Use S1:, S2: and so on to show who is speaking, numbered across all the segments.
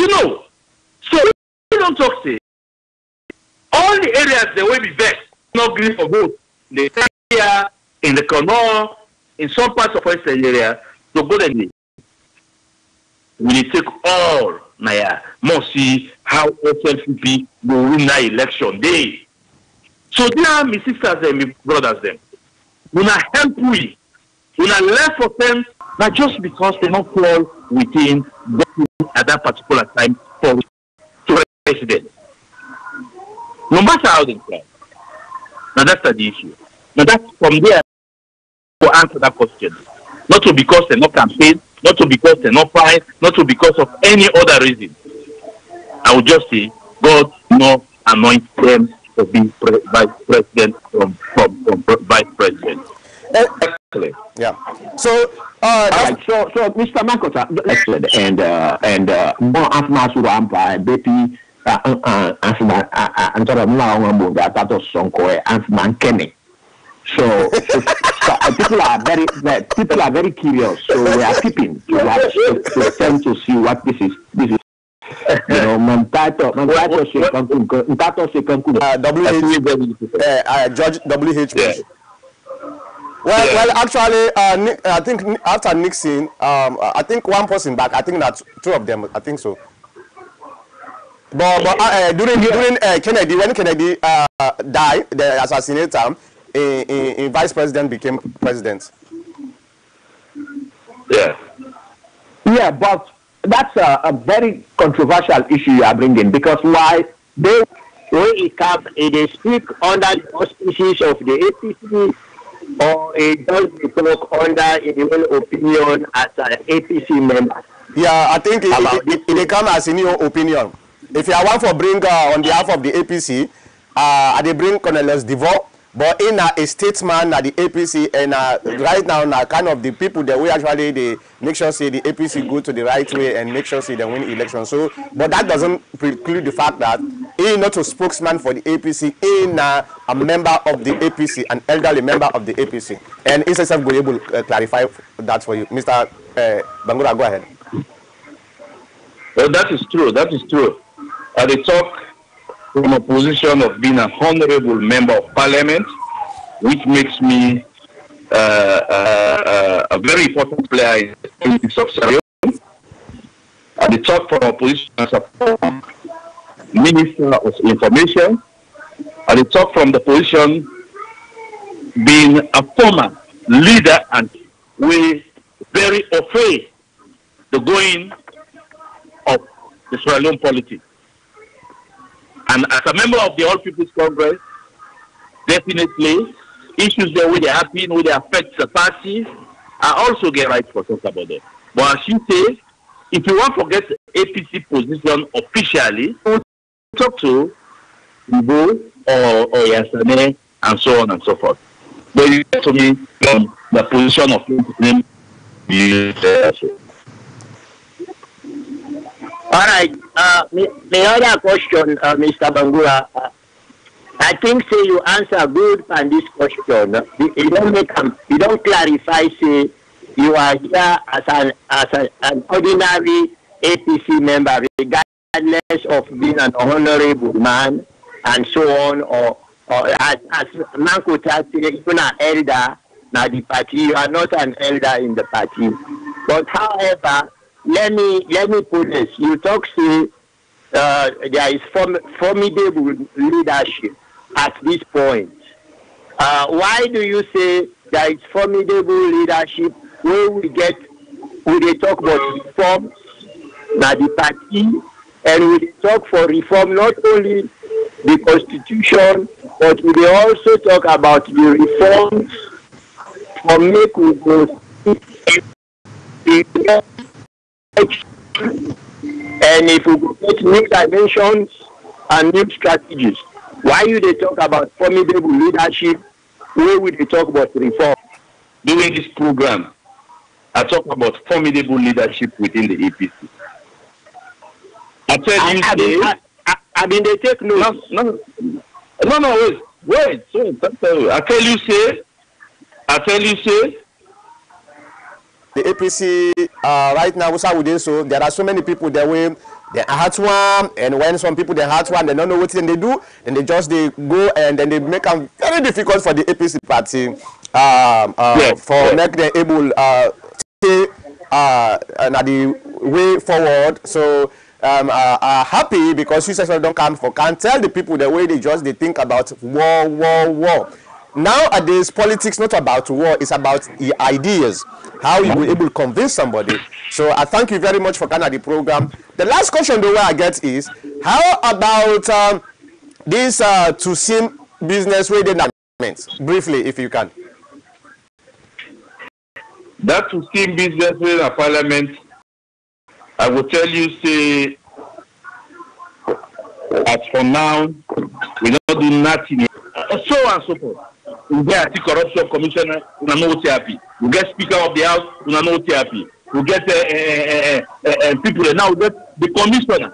S1: You know, so we don't talk to all the areas the way we vex, not green for vote. The area, in the Kano, in some parts of Western area, to go there. We take all Naya, must see how SLCP will win that election day. So there, my sisters and my brothers, them, we not help we not left for them, not just because they don't fall within at that particular time for president. No matter how they try. Now that's the issue. Now that's from there to answer that question. Not to because they're not campaign, not to because they're not fight, not to because of any other reason. I would just say God no anoint them to be vice president from vice president.
S2: Yeah. So,
S3: so Mr. Makota, and more after Ampa, Betty, So people are very curious. So we are keeping to tend to see what this is. You know, Mantato
S2: Judge WH. Well, actually, I think after Nixon, I think one person back. I think that's two of them. I think so. But during Kennedy, when Kennedy died, the assassinator, a vice president became president.
S3: Yeah, but that's a very controversial issue you are bringing, because why they speak under the auspices of the APC, or it does talk under in your opinion as an APC member?
S2: Yeah, I think it come as in your opinion. If you want for bring on behalf of the APC, they bring Colonel Devo, but in a statesman at the APC, and right now kind of the people that we actually they make sure say the APC go to the right way and make sure say they win election. So, but that doesn't preclude the fact that he not a spokesman for the APC, in a member of the APC, an elderly member of the APC, and SSF will able to clarify that for you, Mr. Bangura. Go ahead.
S1: Well, that is true. That is true. They talk from a position of being an honorable member of parliament, which makes me a very important player in the politics of Sierra Leone. They talk from a position as a minister of information. They talk from the position being a former leader, and we very afraid the going of the Sierra Leone politics. And as a member of the All People's Congress, definitely issues that will happen, will affect the party, I also get right for talk about them. But as you say, if you want to get the APC position officially, talk to Ibo or Yasane and so on and so forth. But you get to me from the position of him.
S3: All right. The other question, Mr. Bangura, I think say you answer good on this question. You don't clarify. Say you are here as an ordinary APC member, regardless of being an honorable man and so on, or as Mankota said, even an elder. Now the party, you are not an elder in the party. But however, let me put this. You talk say there is formidable leadership at this point. Why do you say there is formidable leadership when we talk about reforms now the party, and we talk for reform not only the constitution, but we also talk about the reforms for make we go and if we get new dimensions and new strategies. Why you they talk about formidable leadership? Where would they talk about reform?
S1: During this program, I talk about formidable leadership within the APC. I tell you,
S3: I mean, they take notes.
S1: No, wait. I tell you, say,
S2: the APC right now, so there are so many people that way they heart one, and when some people they heart one, they don't know what they do, and they go and then they make them very difficult for the APC party for make them able stay the way forward. So happy because you don't can't tell the people the way they think about war. Nowadays, politics not about war, it's about the ideas, how you will able to convince somebody. So I thank you very much for the program. The last question the way I get is, how about this to sim business within briefly, if you can.
S1: That to sim business within a parliament, I will tell you, say, as for now, we don't do nothing. So and so forth. We get anti-corruption commissioner, we are not happy. We get speaker of the house, we are not happy. We get people, now we get the commissioner.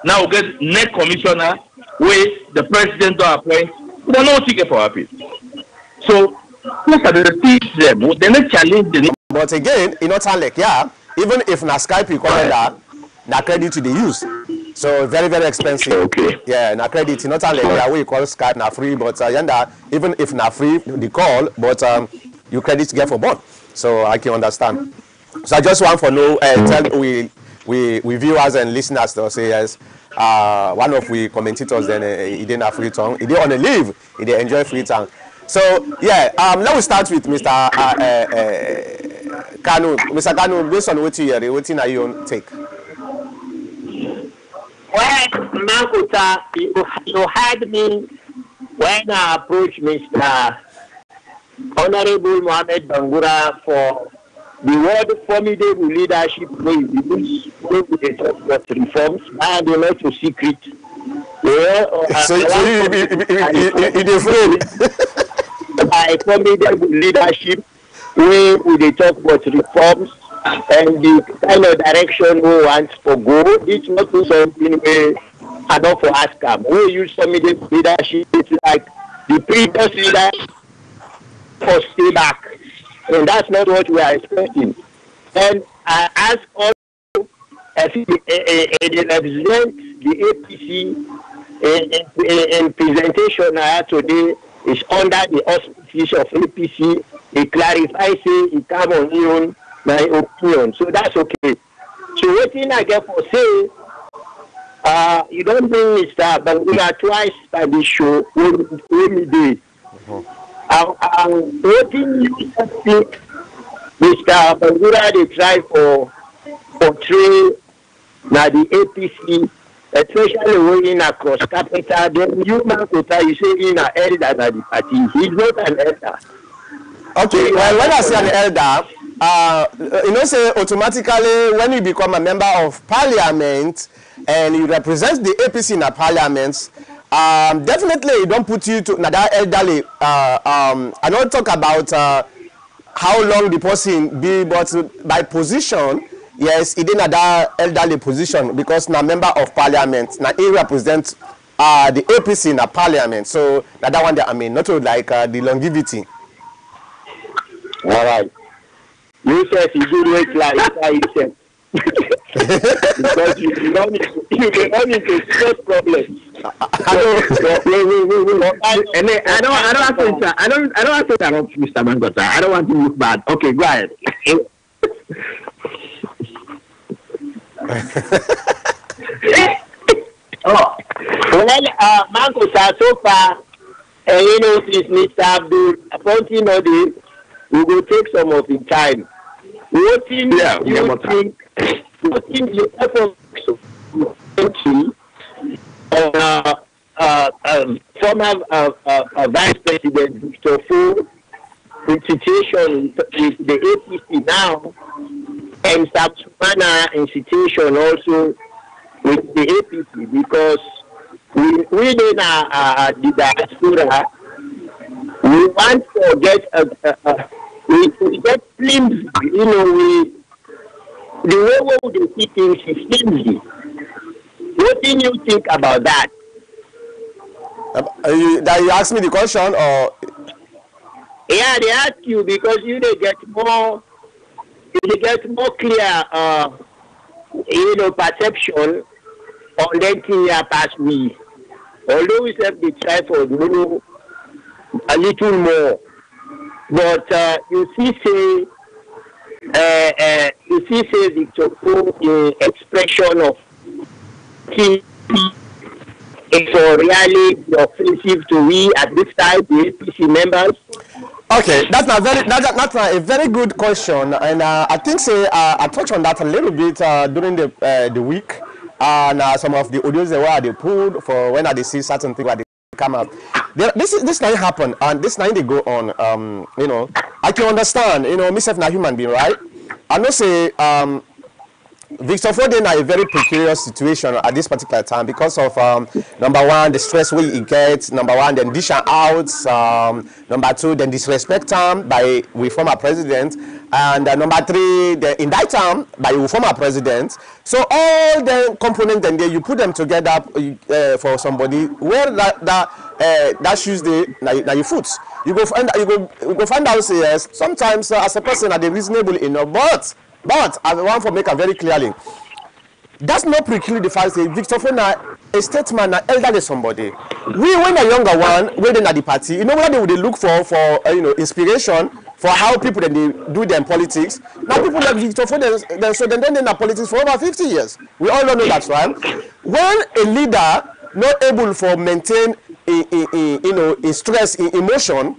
S1: Now we get net commissioner, where the president don't appoint, we are not for happy. So, look at the things them, they not challenge them.
S2: But again, you know, like, yeah, even if na Skype you call that, na credit to the use. So very, very expensive.
S1: Okay.
S2: Yeah, na credit. Not only that way you call Skype na free, but even if na free the call, but you credit to get for both. So I can understand. So I just want to know, tell we viewers and listeners to say yes. One of we commentators then he didn't have free tongue. He didn't on a leave. He didn't enjoy free tongue. So yeah, let me start with Mr. Kanu. Mr. Kanu, based on what you hear, what are you take?
S3: Well, Mankuta, you had me when I approached Mr. Honorable Mohammed Bangura for the word formidable leadership way we talk about reforms and they're not a secret.
S2: So you afraid?
S3: By formidable leadership way we talk about reforms and the kind of direction we want to go. It's not something we are not for ASCAM. We use formidable leadership. It's like the previous leader for stay back. And that's not what we are expecting. And I ask also if they represent the APC in presentation I had today is under the auspices of APC. He clarifies, it come on my opinion. So that's okay. So what thing I get for say, you don't bring Mr. Bangura twice by the show when we did. What thing you think Mr. Bangura they try for portray now the APC, especially when across capital, then you Mankuta, you say in an elder at the party. He's not an elder.
S2: Okay, well, when I say an elder, you know, say automatically when you become a member of parliament and you represent the APC in a parliament, definitely it don't put you to another elderly. I don't talk about how long the person be, but by position, yes, it in another elderly position because na member of parliament. Now he represents the APC in a parliament. So that one that I mean, not like the longevity.
S3: All right. You said you do it like yourself. Because you don't need to stress problems.
S4: I don't have to interrupt Mr. Mangota. I don't want to look bad. Okay, go ahead.
S3: Well, Mangota, so far, you know, since Mr. Abdul appointing all this, we will take some of the time. What do you think you former Vice President Victor Fu in situation with the APC now and Sabsumana in situation also with the APC because we in the diaspora we want to get we get flimsy, you know, the way we see things is flimsy. What do you think about that?
S2: That you ask me the question, or?
S3: Yeah, they ask you because you they get more you get more clear, perception on that thing past me. Although we have the try for do a little more, but you see, say Victor the expression of key for really offensive to we at this time, the APC members.
S2: Okay, that's a very good question, and I think I touched on that a little bit during the week, and some of the audios where they pulled for when they see certain things where they come out. This night happen, and this night they go on. I can understand. Myself na human being, right? I know say Victor Foden in a very precarious situation at this particular time because of number one, the stress he gets, number one, then dish out, number two, then disrespect him by we former president, and number three, the indict him by we former president. So all the components and you put them together for somebody where that shoes now your foot. You go find out say yes. Sometimes as a person are they reasonable enough, but I want to make it very clearly. That's not preclude the fact that Victor Fona, a statesman, an elderly somebody. We, when a younger one, waiting at the party, what they would look for inspiration for how people then they do their politics. Now people like Victor Fona, so then in the politics for over 50 years. We all know that, right? When a leader not able to maintain in stress, in emotion,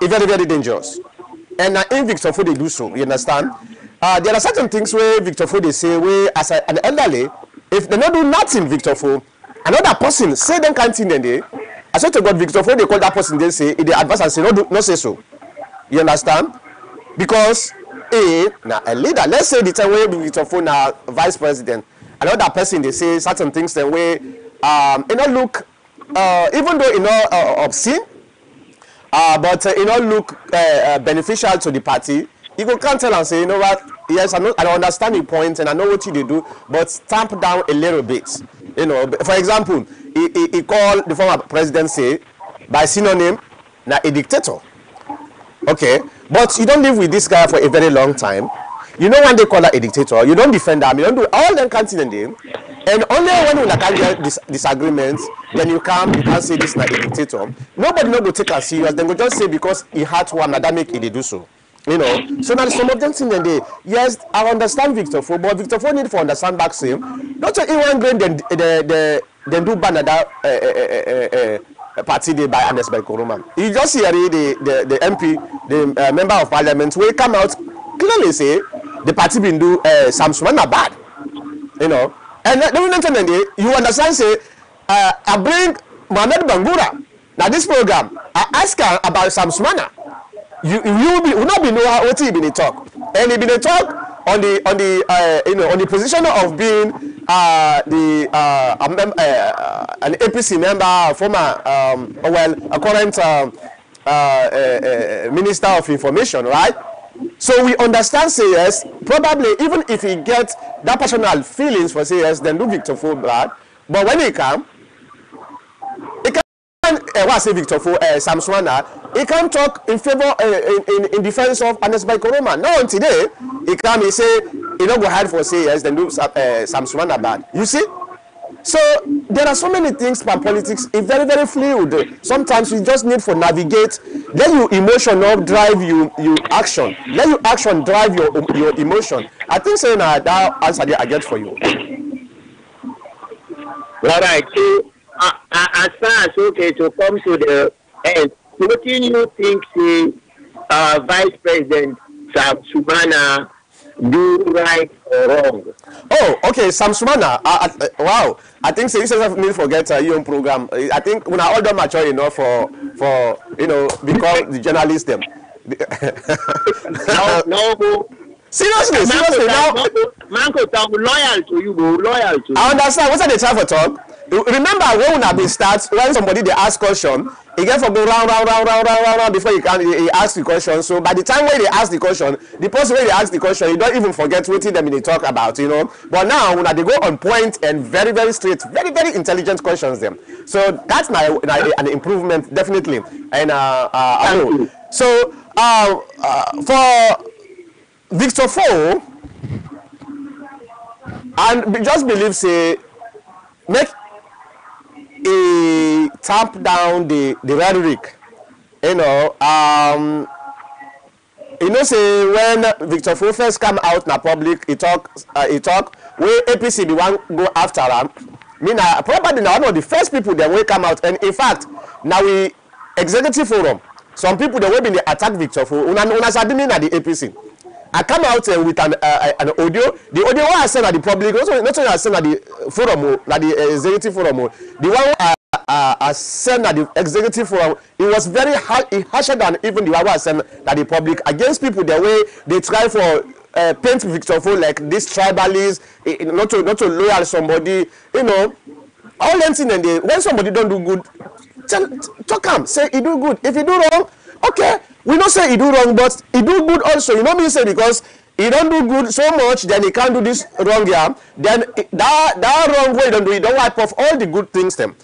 S2: is very, very dangerous. And in Victor Fona they do so. You understand? There are certain things where Victor Fo they say where as an elderly, if they not do nothing, Victor Fo, another person say them can't thing then they. I swear to God, Victor Fo they call that person they say they advance and say no say so. You understand? Because now a leader, let's say the time where Victor Fo now vice president, another person they say certain things then where look even though obscene, but look beneficial to the party. You can't tell and say, what, yes, I understand your point and I know what you do, but stamp down a little bit. For example, he called the former president say, by synonym, now a dictator. Okay, but you don't live with this guy for a very long time. When they call that a dictator, you don't defend them, you don't do all them can't in them. And only when you can get disagreements, then you can't say this is not a dictator. Nobody will take us serious, then go just say because he had one, that make it do so. So now some of them think that yes, I understand Victor Fo, but Victor Fo need to understand back same. Not to even grain then do ban that party day by Anders by Koroma. You just hear the MP, the member of parliament, will come out clearly say the party been do some Sumana bad. And then you understand say I bring Mohamed Bangura. Now this program, I ask her about some Sumana. You will not be know what he been a talk, and he been a talk on the position of being an APC member, former a current minister of information, right? So we understand say yes, probably even if he gets that personal feelings for say yes, then do Victor Fo bad, but when he come. What say Victor Fo Sam Swana, he can talk in favor in defense of Anders by Koroma. Now today he come he say he don't go hard for say yes then do Sam Swana bad. You see? So there are so many things about politics. It's very, very fluid. Sometimes you just need to navigate. Let your emotion not drive you action. Let your action drive your emotion. I think saying that answer I get for you.
S3: All right. So, as far as okay to come to the end, what do you think the Vice President Sam Sumana do right or wrong?
S2: Oh, okay, Sam Sumana. Wow, I think so. You should need to forget your own program. I think when I all done mature enough for become the journalist them.
S3: No.
S2: Seriously, now.
S3: Manko, I'm loyal to you, bro. Loyal to you.
S2: I understand. What's the time for talk? Remember when I been starts when somebody they ask question, he get for go round before he ask the question. So by the time when they ask the question, the person when they ask the question, you don't even forget what them they talk about, But now when they go on point and very, very straight, very, very intelligent questions them. So that's an improvement definitely. And I know. So for Victor Fo and just believe say make a tamp down the rhetoric. You know, say when Victor Fo first come out in the public, he talk where APC the one go after him. Probably now one of the first people that will come out, and in fact, now we executive forum. Some people that will be the attack Victor Fo. Una sabi me na the APC. I come out with an audio. The audio I send at the public, not only I send at the forum, at the executive forum. The one I sent at the executive forum, it was very harsher than even the one I sent at the public against people the way they try for paint Victor Fo like this tribalist, not to loyal somebody, you know. All them things, and when somebody don't do good, talk him, say he do good. If he do wrong, okay, we don't say he do wrong, but he do good also. You know me say because he don't do good so much, then he can't do this wrong here. Then that wrong way he don't do, he don't wipe off all the good things them.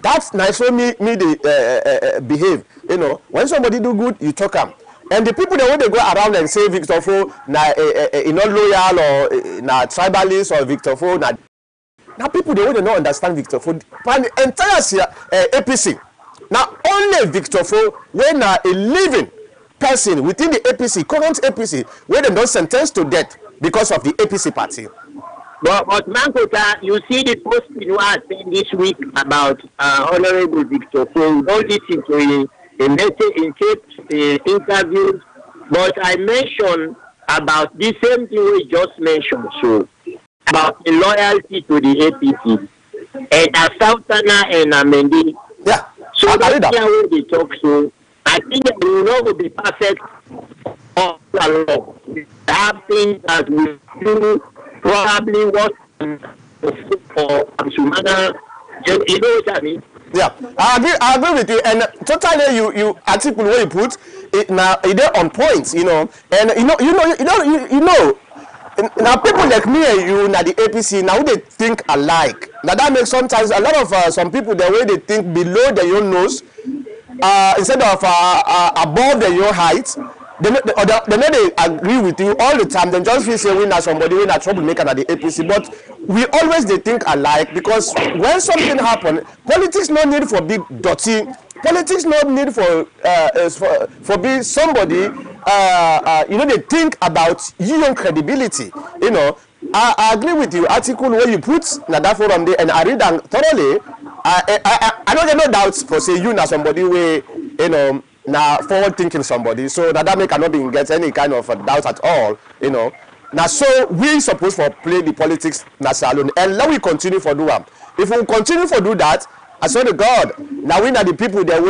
S2: That's nice for me they behave. You know, when somebody do good, you talk him. And the people that when they go around and say Victor Fo na not loyal or na tribalist or Victor Fo na people they don't understand Victor Fo. The entire APC. Now only Victor Fo when a living person within the APC, current APC, where they don't sentenced to death because of the APC party.
S3: But Mankota, you see the post you are saying this week about Honorable Victor Fo, all this into in tapes, interviews, but I mentioned about the same thing we just mentioned, so about the loyalty to the APC and Southana and Amendi.
S2: Yeah.
S3: So that's how they talk. So I think that we will not be perfect all along. We have things that we do probably what for Sumana. You know what I mean?
S2: Yeah, I agree with you, and totally you article where you put it now it on points, you know, and you know now people like me and you now the APC now they think alike. Now that makes sometimes a lot of some people the way they think below their own nose instead of above their own height. They agree with you all the time. They just feel say we not somebody we not troublemaker at the APC, but we always they think alike because when something happen, politics no need for big dirty. Politics no need for being somebody. You know they think about your own credibility. You know, I agree with you. Article where you put na that forum there, and I read them thoroughly. I don't get no doubts for say you na somebody where you know. Now forward thinking somebody so that make cannot be get any kind of doubt at all, you know. Now so we supposed for play the politics na salon and let we continue for do that. If we continue for do that, I swear to God, now we are the people there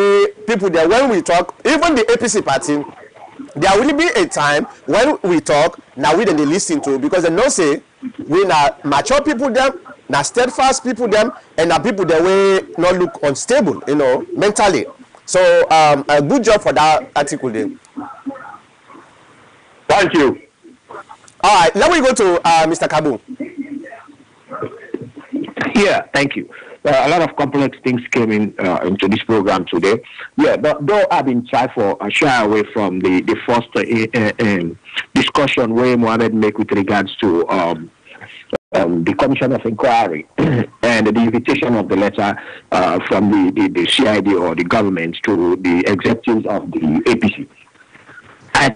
S2: when we talk, even the APC party, there will be a time when we talk, now we then they listen to because they know say we na mature people them, na steadfast people them, and na people that way not look unstable, you know, mentally. So a good job for that article there.
S3: Thank you.
S2: All right, let me go to Mr. Kabu.
S4: Yeah, thank you. A lot of complex things came into this program today. Yeah, but though I've been trying for a shy away from the first discussion where Mohammed make with regards to the Commission of Inquiry and the invitation of the letter from the CID or the government to the executives of the APC. And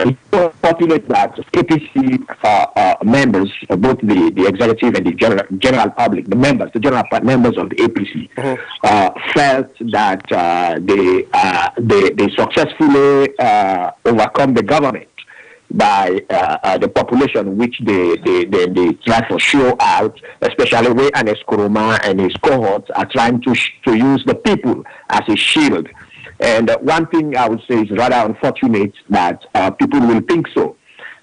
S4: it's fortunate that APC members, both the executive and the general public, the general members of the APC, felt that they successfully overcome the government by the population which they try to show out, especially where Anes Kuruma and his cohorts are trying to use the people as a shield. And one thing I would say is rather unfortunate that people will think so.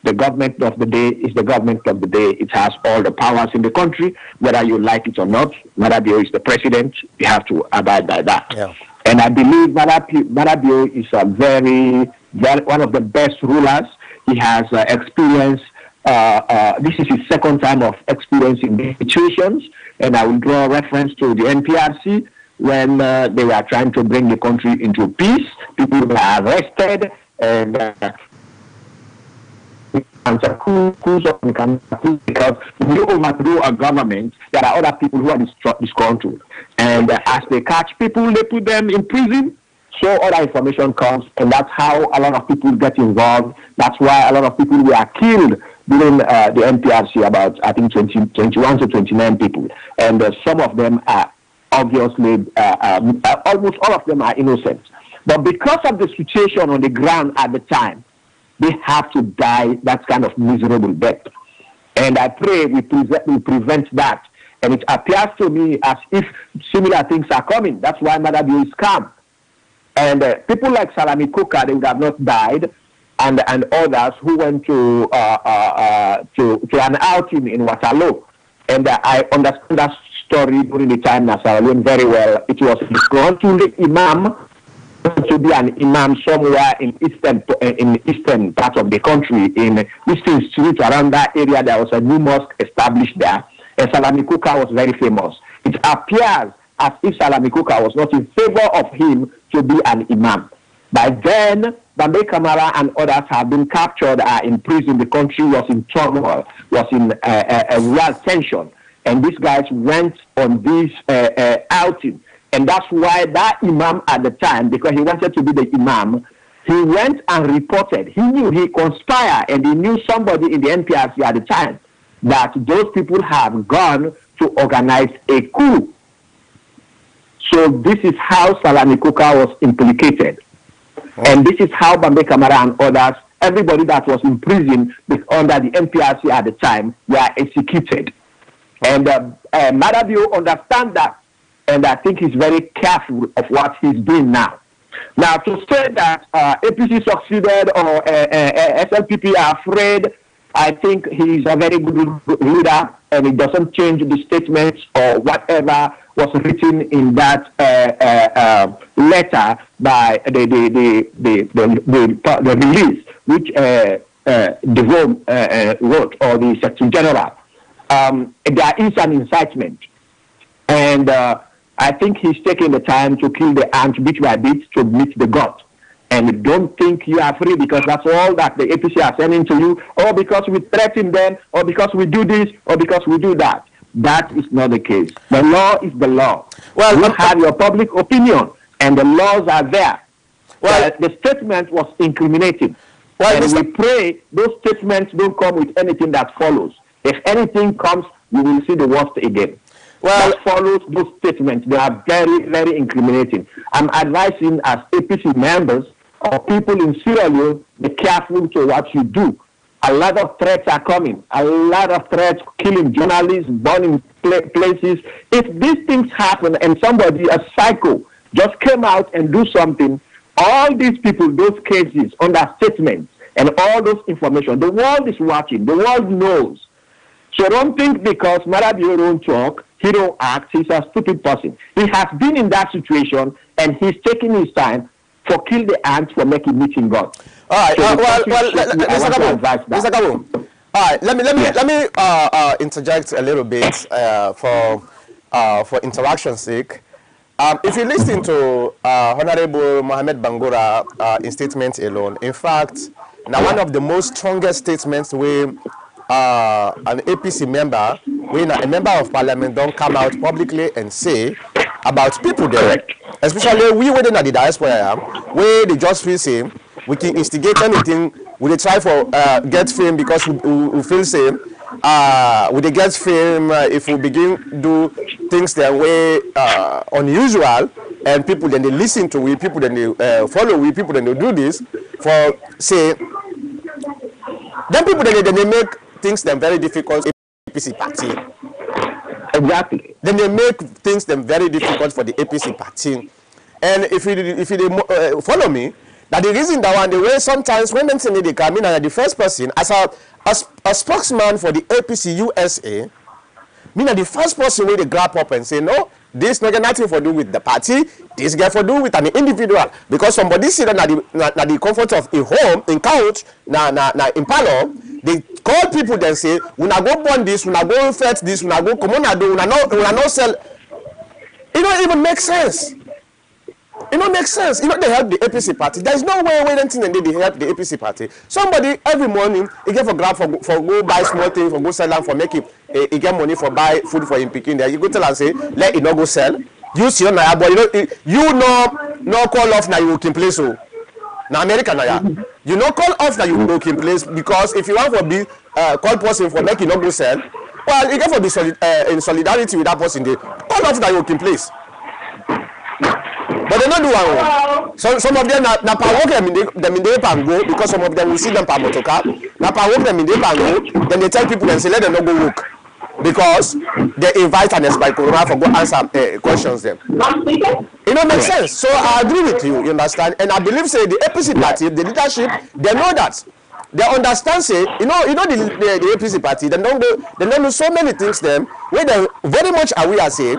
S4: The government of the day is the government of the day. It has all the powers in the country, whether you like it or not. Marabio is the president. You have to abide by that. Yeah. And I believe Marabio is one of the best rulers. He has experience. This is his second time of experience in these situations, and I will draw reference to the NPRC when they were trying to bring the country into peace. People were arrested, and because when you overthrow a government, there are other people who are disgruntled. And as they catch people, they put them in prison. So other information comes, and that's how a lot of people get involved. That's why a lot of people were killed during the NPRC, about, I think, 21 to 29 people. And some of them are obviously, almost all of them are innocent. But because of the situation on the ground at the time, they have to die that kind of miserable death. And I pray we prevent that. And it appears to me as if similar things are coming. That's why Madabio is calm. And people like Salami Kuka, they would have not died, and others who went to an outing in Waterloo. And I understand that story during the time that Sierra Leone very well. It was disgruntled imam to be an imam somewhere in eastern part of the country, in Eastern Street, around that area. There was a new mosque established there, and Salami Kuka was very famous. It appears as if Salami Kuka was not in favor of him to be an imam. By then, Bambe Kamara and others have been captured, are in prison. The country was in turmoil, was in a real tension. And these guys went on this outing. And that's why that imam at the time, because he wanted to be the imam, he went and reported. He knew, he conspired, and he knew somebody in the NPRC at the time that those people have gone to organize a coup. So this is how Salami Kuka was implicated. And this is how Bambe Kamara and others, everybody that was in prison under the NPRC at the time, were executed. And Madabio understands that, and I think he's very careful of what he's doing now. Now, to say that APC succeeded or SLPP are afraid, I think he's a very good leader, and it doesn't change the statements or whatever was written in that letter by the release which DeVoe wrote, or the Secretary General. There is an incitement, and I think he's taking the time to kill the ant bit by bit to meet the God. And don't think you are free because that's all that the APC are sending to you, or because we threaten them, or because we do this, or because we do that. That is not the case. The law is the law. Well, you have your public opinion, and the laws are there. Well, the statement was incriminating. Well, and we pray those statements don't come with anything that follows. If anything comes, we will see the worst again. Well, that follows those statements. They are very, very incriminating. I'm advising as APC members or people in Sierra Leone, be careful to what you do. A lot of threats are coming. A lot of threats, killing journalists, burning places. If these things happen and somebody, a psycho, just came out and do something, all these people, those cases, under statements and all those information, the world is watching. The world knows. So don't think because Madabio don't talk, he don't act, he's a stupid person. He has been in that situation, and he's taking his time for kill the ants for making meeting God. All right. So
S2: Mr. Kabu. All right. Let me interject a little bit for interaction's sake. If you listen to Honorable Mohamed Bangura in statement alone, in fact, now one of the most strongest statements where an APC member, when a member of parliament don't come out publicly and say about people there, especially we within the diaspora, where they just feel same, we can instigate anything, we dey try for get fame because we feel same, we dey get fame if we begin do things their way unusual, and people then they listen to we, people then they follow we, people then they do this for say, then people then they make things them very difficult APC party.
S4: Exactly.
S2: Then they make things them very difficult for the APC party. And if you follow me, that the reason that one the way sometimes when them say they come in and the first person as a spokesman for the APC USA, mean the first person where they grab up and say no, this not got nothing for do with the party, this got for do with an individual, because somebody sit at the comfort of a home in couch na in parlor, they call people then say we na go burn this, we na go fetch this, we na go come on do, we na no sell. It don't even make sense. It don't make sense. You know, they help the APC party. There is no way anything and they help the APC party. Somebody every morning he get for grab for go buy small things, for go sell them, for make it he get money for buy food for him picking there. You go tell and say, let it not go sell. You see on but you know no call off now you working place so. Now America now you no call off now you working place because if you want to be call person for make it not go sell, well you get for be in solidarity with that person there. Call off now you working place. But they don't do one. So some of them na power work them in the pango because some of them will see them per motorcar. Na power work them in the pango, then they tell people and say let them not go work because they invite and expect Corona for go answer questions them. It don't make sense. So I agree with you. You understand? And I believe say the APC party, the leadership, they know that. They understand say you know the APC party. They don't know so many things them where they very much aware say.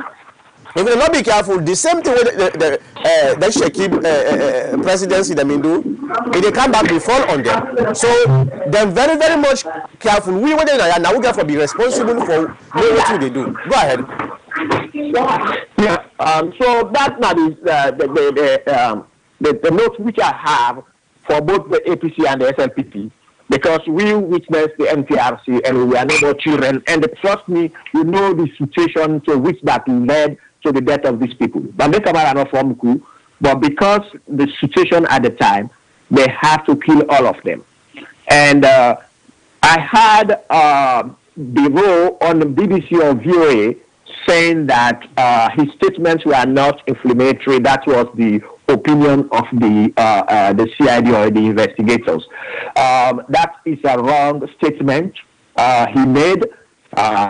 S2: If they not be careful, the same thing with the shaky presidency they mean do, if they come back, they fall on them. So they're very, very much careful. We now we got to be responsible for what they do. Go ahead.
S4: Yeah. So that now is the notes which I have for both the APC and the SLPP. Because we witnessed the NTRC and we are no more children. And trust me, you know the situation to which that led to the death of these people. But they come out and form coup. But because the situation at the time, they have to kill all of them. And I had Biro on the BBC or VOA saying that his statements were not inflammatory. That was the opinion of the CID or the investigators. That is a wrong statement he made.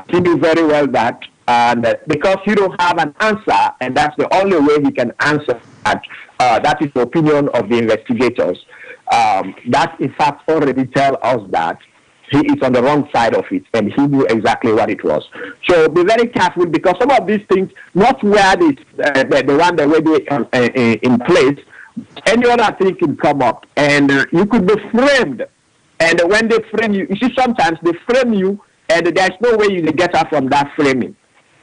S4: He knew very well that. And because you don't have an answer, and that's the only way he can answer that, that is the opinion of the investigators. That, in fact, already tells us that he is on the wrong side of it, and he knew exactly what it was. So be very careful, because some of these things, not where this, the one that will be in place, any other thing can come up, and you could be framed. And when they frame you, you see, sometimes they frame you, and there's no way you can get out from that framing.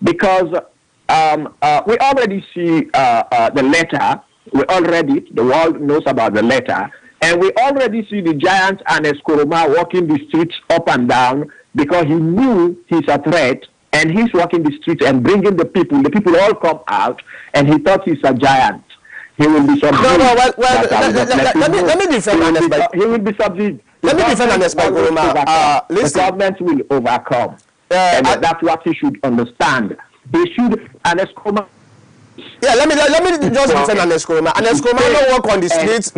S4: Because we already see the letter, the world knows about the letter, and we already see the giant and Eskoroma walking the streets up and down because he knew he's a threat, and he's walking the streets and bringing the people all come out, and he thought he's a giant. He will be subdued.
S2: Let me defend Anes.
S4: He will be subdued.
S2: Let me defend Anes by Goroma.
S4: The government will overcome. And that's what he should understand. He should, Anes Goroma.
S2: Yeah, let me just defend Anes Goroma. Anes Goroma don't walk on the streets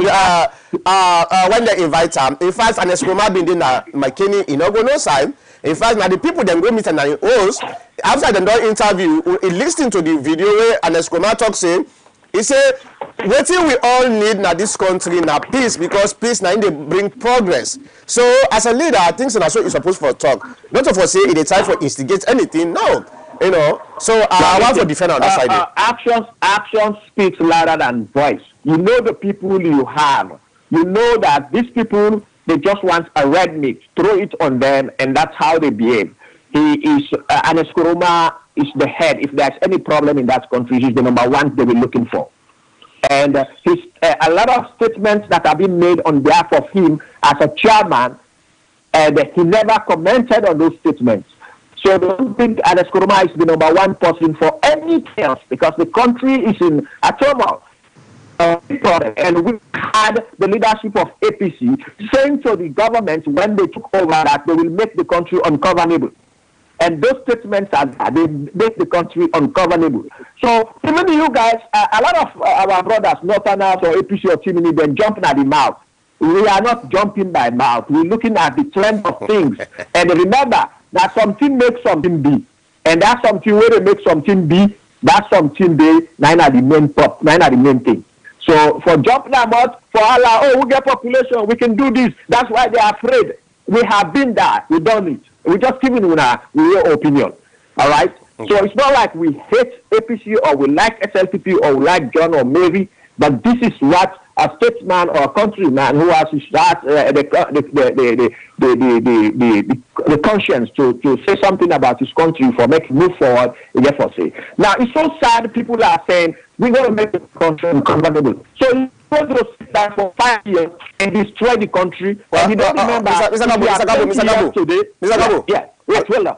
S2: when they invite him. In fact, Anes Goroma been in McKinney, he no go no side. In fact, now the people then go meet and host after they don't interview, he listen to the video where Anes Goroma talk say. He said, what we all need now this country now peace, because peace now they bring progress. So as a leader, I think so that's what you're supposed to talk. Not of us say it's time for instigate anything. No, you know. So I want to defend on that side.
S4: Actions speaks louder than voice. You know the people you have. You know that these people, they just want a red meat, throw it on them, and that's how they behave. He is Anes Goroma is the head. If there's any problem in that country, he's the number one they were looking for. And a lot of statements that have been made on behalf of him as a chairman, and he never commented on those statements. So I don't think Anes Goroma is the number one person for anything else, because the country is in a turmoil. And we had the leadership of APC saying to the government when they took over that they will make the country ungovernable. And those statements they make the country ungovernable. So even you guys, a lot of our brothers, Northerners or APC or Timini, they're jumping at the mouth. We are not jumping by mouth. We're looking at the trend of things. And remember that something makes something be. And that's something where they make something be, that's something be, nine are the main thing. So for jumping about, for Allah, we get population, we can do this. That's why they are afraid. We have been there. We've done it. We're just giving you your opinion. All right? Okay. So it's not like we hate APC or we like SLPP or we like John or Mary, but this is what a statesman or a countryman who has the conscience to say something about his country for making move forward, therefore say. Now, it's so sad people are saying, we're going to make the country uncomfortable. So you're going to sit down for 5 years and destroy the country.
S2: Well,
S4: and you don't remember,
S2: Mr. Gabo.
S4: Yeah, wait, hold on.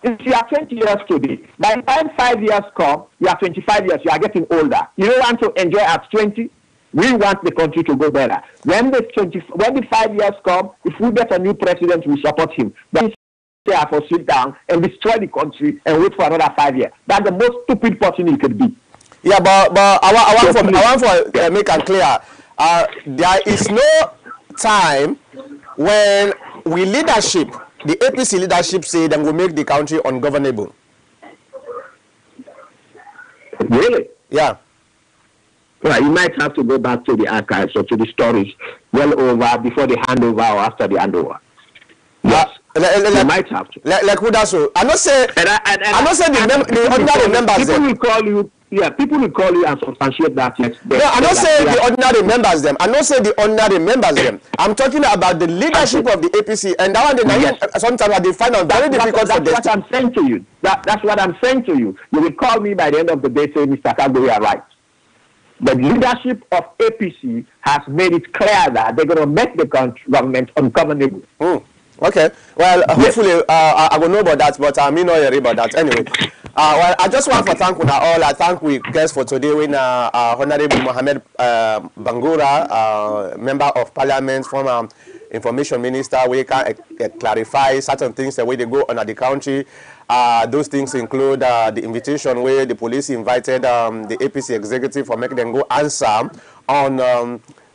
S4: If you are 20 years today, by the time 5 years come, you are 25 years, you are getting older. You don't want to enjoy at 20. We want the country to go better. When the 5 years come, if we get a new president, we support him. Then therefore sit down and destroy the country and wait for another 5 years. That's the most stupid person it could be.
S2: Yeah, but I want to make it clear. There is no time when we leadership, the APC leadership, say they will make the country ungovernable.
S4: Really?
S2: Yeah.
S4: Well, you might have to go back to the archives or to the stories well over before the handover or after the handover. Yes. You might have to.
S2: Like who does so? I not say. I not say the ordinary members.
S4: People will call you. Yeah, people will call you and substantiate that. Yes.
S2: No, I not say the ordinary members them. I not say the ordinary members them. I'm talking about the leadership of the APC, and that one sometimes they find out very difficult for them.
S4: That's what I'm saying to you. That's what I'm saying to you. You will call me by the end of the day saying, Mr. Kagbo, you are right. The leadership of APC has made it clear that they're going to make the government ungovernable.
S2: Okay. Well, hopefully, I will know about that, but I may not hear about that anyway. Well, I just want to thank you all. I thank we guests for today when Honorable Mohamed Bangura, Member of Parliament, former Information Minister, we can clarify certain things the way they go on at the country. Those things include the invitation where the police invited the APC executive for making them go answer on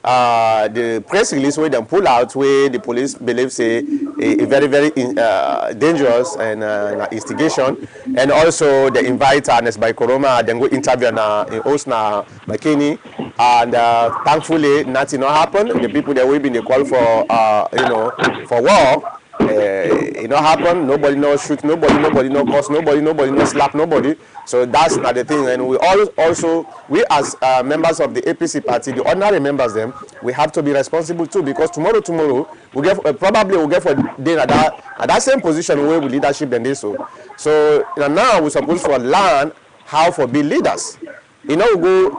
S2: the press release where they pull out where the police believe say a very, very dangerous and instigation, and also they invite Nesbai Koroma, then go interview in Osna McKinney, and thankfully nothing happened. The people that we've been called for for war. It not happen. Nobody knows shoot. Nobody knows cause. Nobody knows slap. Nobody. So that's not the thing. And we also as members of the APC party, the ordinary members, them, we have to be responsible too, because tomorrow we get probably we'll get for day at that same position where we leadership than this. So now we're supposed to learn how to be leaders. We go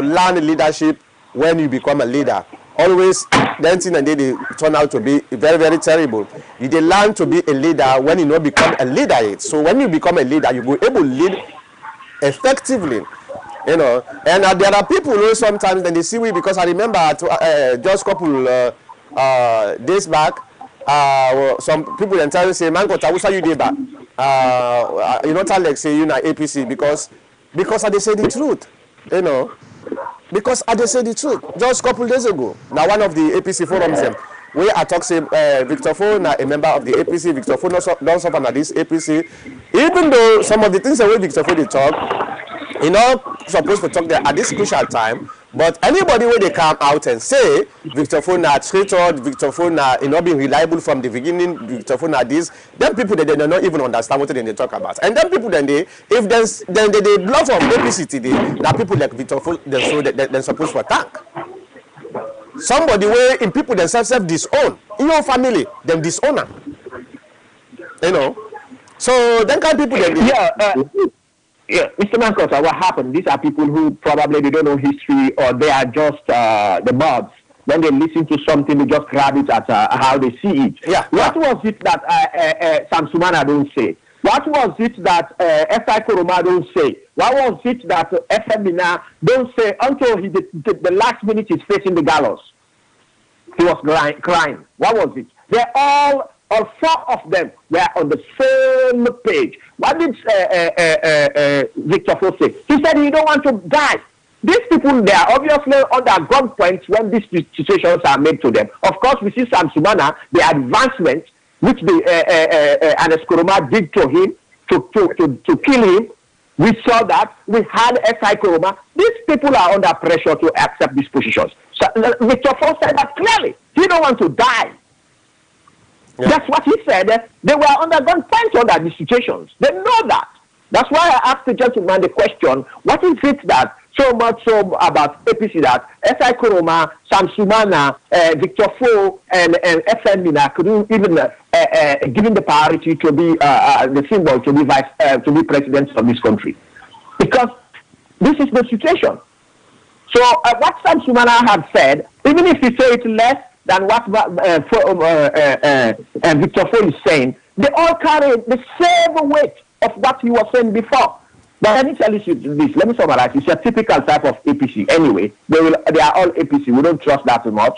S2: learn leadership when you become a leader. Always, then thing and they turn out to be very, very terrible. You learn to be a leader when you not become a leader yet. So when you become a leader, you will able to lead effectively. And there are people who sometimes then they see we, because I remember just a couple days back, some people then tell me say, "Man, Kota, you did back." You know, tell like say you na APC because I they say the truth, Because I just said the truth. Just a couple days ago, now one of the APC forums, where I talk say Victor Fo, a member of the APC, Victor Fo don't suffer na this APC. Even though some of the things the way Victor Fo they talk, supposed to talk there at this crucial time, but anybody where they come out and say Victor Fo na traitor, Victor Fo na being reliable from the beginning, Victor Fo na this, then people they do not even understand what they talk about. And then people then they block from APC today, now people like Victor Fo they're supposed to attack. Somebody where in people themselves disown, in your family, them dishonor. So then kind of people then
S4: yeah, Mr. Mancosa, what happened? These are people who probably they don't know history, or they are just the buds. When they listen to something, they just grab it at how they see it.
S2: Yeah.
S4: What was it that Samsumana don't say? What was it that F.I. Koroma don't say? What was it that F.M.Bina don't say until the last minute he's facing the gallows? He was crying. What was it? They're all four of them were on the same page. What did Victor Fo say? He said he don't want to die. These people, they are obviously under gunpoint when these situations are made to them. Of course, we see Sam Sumana, the advancement which the Anes Koroma did to him to kill him. We saw that. We had S.I. Koroma. These people are under pressure to accept these positions. So Victor Fo said that clearly. He don't want to die. Yeah. That's what he said. They were under gunpoint under these situations. They know that. That's why I asked the gentleman the question, what is it that so much so about APC that S.I. Kuroma, Sam Sumana, Victor Fo, and FM Mina couldn't even given the priority to be the symbol to be president of this country, because this is the situation. So what Sam Sumana had said, even if he say it less than what Victor Fo is saying, they all carry the same weight of what he was saying before. But let me tell you this. Let me summarize. It's a typical type of APC. Anyway, they are all APC. We don't trust that much.